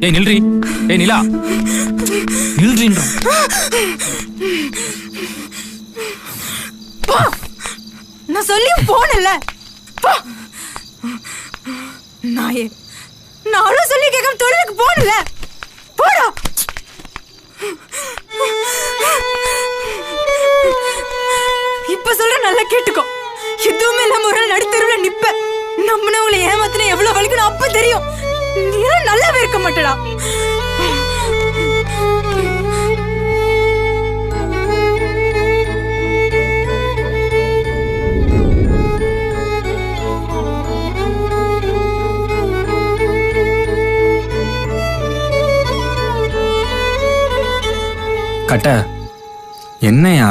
ஏய் நில்றி, ஏய் நிலா நில்றின்ற. நான் சொல்லியும் போனல. நாயே, நானும் சொல்லி கேட்காம தொழிலுக்கு போனல. போடா. இப்ப சொல்ற நல்லா கேட்டுக்கோ. எதுவுமே இல்லாம ஒரு நடுத்தருவுல நிப்ப. நம்மள ஏமாத்தின எவ்வளவு வலிக்கணும் அப்ப தெரியும். நீ நல்லாவே இருக்க மாட்டடா. கட்ட என்னையா